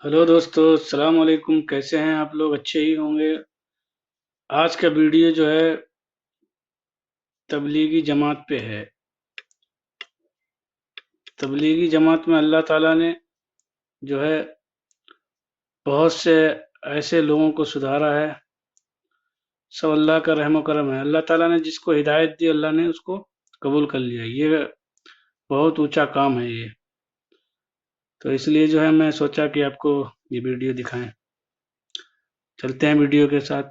Hello दोस्तों, अस्सलाम वालेकुम। कैसे हैं आप लोग? अच्छे ही होंगे। आज का वीडियो जो है तबलीगी जमात पे है। तबलीगी जमात में अल्लाह ताला ने जो है बहुत से ऐसे लोगों को सुधारा है। सब अल्लाह का रहम करम है। अल्लाह ताला ने जिसको हिदायत दी, अल्लाह ने उसको कबूल कर लिया। ये बहुत ऊंचा काम है ये। तो इसलिए जो है मैं सोचा कि आपको ये वीडियो दिखाएं। चलते हैं वीडियो के साथ।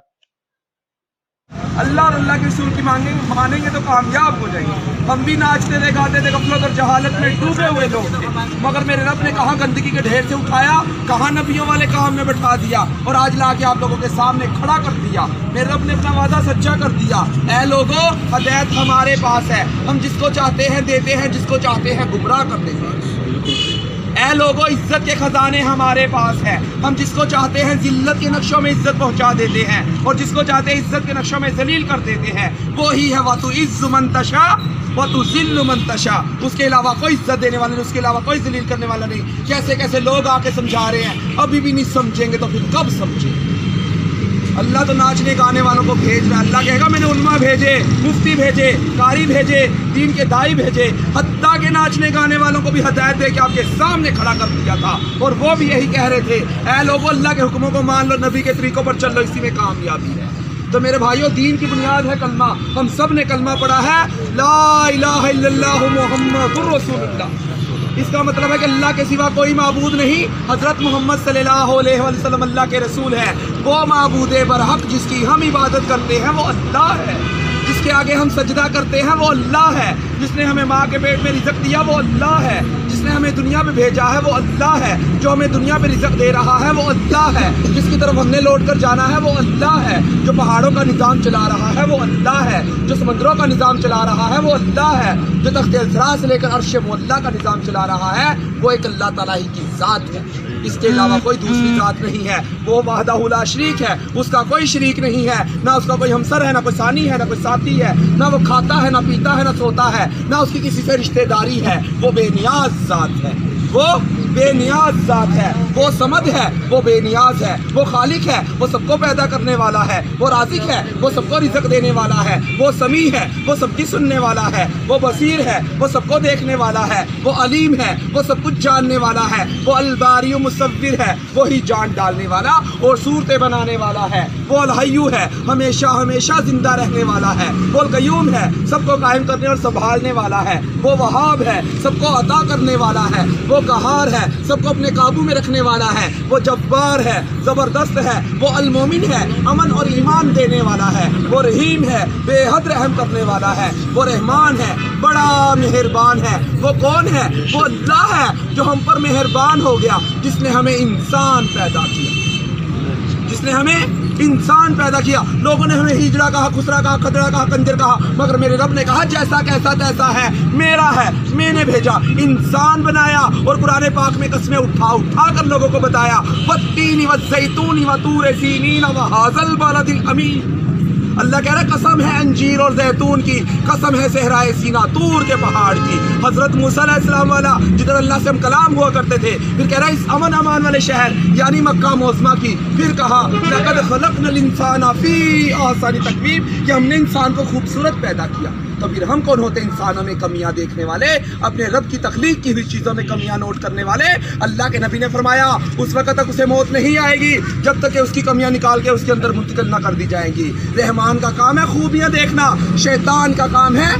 अल्लाह और अल्लाह के रसूल की मानेंगे तो कामयाब हो जाएंगे। हम भी नाचते थे, गाते थे, गफलत और जहालत में डूबे हुए लोग थे, मगर मेरे रब ने कहाँ गंदगी के ढेर से उठाया, कहाँ नबियों वाले काम में बैठा दिया और आज ला के आप लोगों के सामने खड़ा कर दिया। मेरे रब ने अपना वादा सच्चा कर दिया। ऐ लोगों, हिदायत हमारे पास है, हम जिसको चाहते हैं देते हैं, जिसको चाहते हैं गुमराह कर देते हैं। ऐ लोगों, इज्जत के खजाने हमारे पास है, हम जिसको चाहते हैं जिल्लत के नक्शों में इज्जत पहुंचा देते हैं और जिसको चाहते हैं इज्जत के नक्शों में जलील कर देते हैं। वो ही है वतु इज्जु मन तशा वतु जिल्लु मन तशा। उसके अलावा कोई इज्जत देने वाला नहीं, उसके अलावा कोई जलील करने वाला नहीं। कैसे कैसे लोग आके समझा रहे हैं, अभी भी नहीं समझेंगे तो फिर कब समझेंगे। अल्लाह तो नाचने गाने वालों को भेज रहा है। अल्लाह कहेगा मैंने उलमा भेजे, मुफ्ती भेजे, कारी भेजे, दीन के दाई भेजे, हत्ता के नाचने गाने वालों को भी हिदायत दे के आपके सामने खड़ा कर दिया था और वो भी यही कह रहे थे, ऐ लोगों, अल्लाह के हुक्मों को मान लो, नबी के तरीकों पर चल लो, इसी में कामयाबी है। तो मेरे भाइयों, दीन की बुनियाद है कलमा। हम सब ने कलमा पढ़ा है, ला इलाहा इल्लल्लाहु मुहम्मदुर रसूलुल्लाह। इसका मतलब है कि अल्लाह के सिवा कोई माबूद नहीं, हजरत मोहम्मद सल्लल्लाहु अलैहि वसल्लम अल्लाह के रसूल है। वो माबूद बरहक जिसकी हम इबादत करते हैं वो अल्लाह है, जिसके आगे हम सजदा करते हैं वो अल्लाह है, जिसने हमें माँ के पेट में रिज़्क़ दिया वो अल्लाह है, जिसने हमें दुनिया में भेजा है वो अल्लाह है, जो हमें दुनिया में रिज़्क़ दे रहा है वो अल्लाह है, जिसकी तरफ हमने लौट कर जाना है वो अल्लाह है, जो पहाड़ों का निज़ाम चला रहा है वो अल्लाह है, जो समंदरों का निज़ाम चला रहा है वो अल्लाह है, जो तख्त अज़रा से लेकर अर्श मुअल्ला का निज़ाम चला रहा है वो एक अल्लाह ताला ही की ज़ात है। इसके अलावा कोई दूसरी ज़ात नहीं है। वो वहदहु ला शरीक है, उसका कोई शरीक नहीं है, ना उसका कोई हमसर है, ना कोई सानी है, ना कोई साथी है, ना वो खाता है, ना पीता है, ना सोता है, ना उसकी किसी से रिश्तेदारी है। वो बेनियाज ज़ात है, वो बेनियाज ज़ात है, वो समद है, वो बेनियाज है, वो खालिक है, वो सबको पैदा करने वाला है, वो राज़िक है, वो सबको रिज़्क़ देने वाला है, वो समी है, वो सबकी सुनने वाला है, वो बसीर है, वो सबको देखने वाला है, वो अलीम है, वो सब कुछ जानने वाला है, वो अलबारी मुसव्विर है, वो ही जान डालने वाला और सूरतें बनाने वाला है, वो अलहय्यू है, हमेशा हमेशा जिंदा रहने वाला है, वो अलक़य्यूम है, सबको कायम करने और संभालने वाला है, वो वहाब है, सबको अता करने वाला है, वो कहार है, सबको अपने काबू में रखने वाला है, वो जब्बार है, ज़बरदस्त है, वो अल-मोमिन है, अमन और ईमान देने वाला है, वो रहीम है, बेहद रहम करने वाला है, वो रहमान है, बड़ा मेहरबान है। वो कौन है? वो अल्लाह है जो हम पर मेहरबान हो गया, जिसने हमें इंसान पैदा किया, जिसने हमें इंसान पैदा किया। लोगों ने हमें हिजड़ा कहा, खुसरा कहा, खदड़ा कहा, कंजर कहा, मगर मेरे रब ने कहा जैसा कैसा तैसा है, मेरा है, मैंने भेजा, इंसान बनाया और कुरान पाक में कस्में उठा उठा कर लोगों को बताया, वत्तीनी वज़्ज़ैतूनी वतूर सीनीन वहाज़ल बलदिल अमीन। अल्लाह कह रहा है कसम है अंजीर और जैतून की, कसम है सहराए सीना तूर के पहाड़ की। हजरत मूसा अलैहिस्सलाम वाला जिधर अल्लाह से हम कलाम हुआ करते थे, फिर कह रहा है इस अमन अमान वाले शहर यानी मक्का मोज़मा की। फिर कहा लक़द ख़लक़नल इंसाना फ़ी अहसनि तक़वीम, कि हमने इंसान को खूबसूरत पैदा किया। तो फिर हम कौन होते? इंसानों में कमियां देखने वाले, अपने रब की तख्लीक की हुई चीज़ों में कमियां नोट करने वाले। अल्लाह के नबी ने फरमाया उस वक्त तक उसे मौत नहीं आएगी जब तक कि उसकी कमियां निकाल के उसके अंदर मुंतकिल ना कर दी जाएंगी। रहमान का काम है खूबियां देखना, शैतान का काम है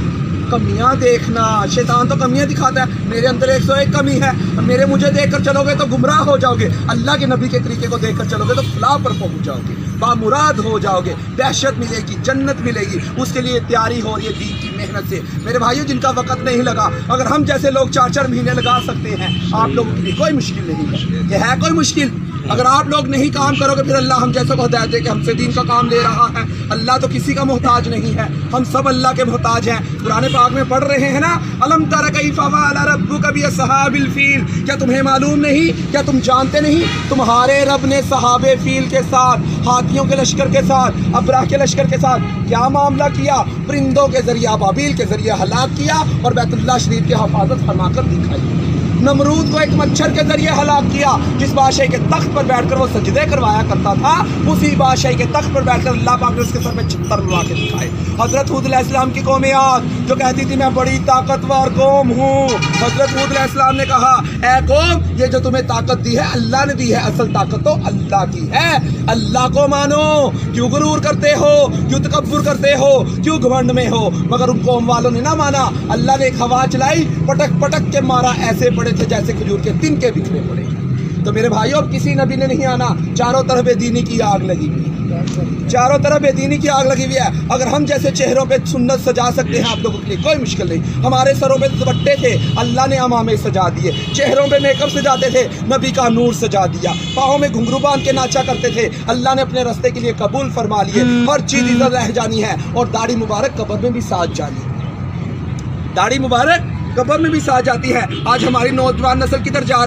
कमियां देखना। शैतान तो कमियां दिखाता है, मेरे अंदर 101 कमी है, मेरे मुझे देखकर चलोगे तो गुमराह हो जाओगे, अल्लाह के नबी के तरीके को देखकर चलोगे तो फलाह पर पहुंच जाओगे, बामुराद हो जाओगे, दहशत मिलेगी, जन्नत मिलेगी। उसके लिए तैयारी हो रही है दीन की मेहनत से। मेरे भाइयों, जिनका वक्त नहीं लगा, अगर हम जैसे लोग 4-4 महीने लगा सकते हैं, आप लोगों के लिए कोई मुश्किल नहीं है। यह है कोई मुश्किल? अगर आप लोग नहीं काम करोगे फिर अल्लाह हम जैसे को हिदायत दे कि हमसे दीन का काम ले रहा है। अल्लाह तो किसी का मोहताज नहीं है, हम सब अल्लाह के मोहताज हैं। कुरान पाक में पढ़ रहे हैं ना, अलम तरा कैफ़ा फ़अला रब्बुका बिअस्हाबिल फ़ील। क्या तुम्हें मालूम नहीं, क्या तुम जानते नहीं, तुम्हारे रब ने सहाबे फील के साथ, हाथियों के लश्कर के साथ, अबराह के लश्कर के साथ क्या मामला किया? परिंदों के जरिए, अबाबील के जरिए हलाक किया और बैतुल्लाह शरीफ की हिफाजत फरमा कर दिखाई। नमरूद को एक मच्छर के जरिए हलाक किया। जिस बादशाह के तख्त पर बैठकर वो सजदे करवाया करता था, उसी बादशाह के तख्त पर बैठकर अल्लाह पाक ने उसके सर पे छत्तर लगा के दिखाए। हजरत हूद अलैहिस्सलाम की कौम आद जो कहती थी मैं बड़ी ताकतवर कौम हूँ, हजरत हूद अलैहिस्सलाम ने कहा ऐ कौम, ये जो तुम्हें ताकत दी है अल्लाह ने दी है, असल ताकत तो अल्लाह की है। अल्लाह को मानो, क्यों गुरूर करते हो, क्यों तकब्बुर करते हो, क्यों घमंड में हो। मगर उन कौम वालों ने ना माना। अल्लाह ने एक हवा चलाई, पटक पटक के मारा, ऐसे पड़े थे जैसे खजूर के तिनके बिखरे पड़े। तो मेरे भाइयों, अब किसी नबी ने नहीं आना, चारों तरफ बेदीनी की आग लगी हुई है, चारों तरफ बेदीनी की आग लगी हुई है। अगर हम जैसे चेहरों पे सुन्नत सजा सकते हैं आप लोगों के लिए कोई मुश्किल नहीं। हमारे सरों पे दुपट्टे थे, अल्लाह ने अमामे सजा दिए। चेहरों पे मेकअप सजाते थे, नबी का नूर सजा दिया। पाँव में घुंघरू बांध के नाचा करते थे, अल्लाह ने अपने रास्ते के लिए कबूल फरमा लिए। हर चीज़ इधर रह जानी है और दाढ़ी मुबारक कब्र में भी साथ जानी है, दाढ़ी मुबारक कब्र में भी साथ जाती है। आज हमारी नौजवान नस्ल किधर जा रही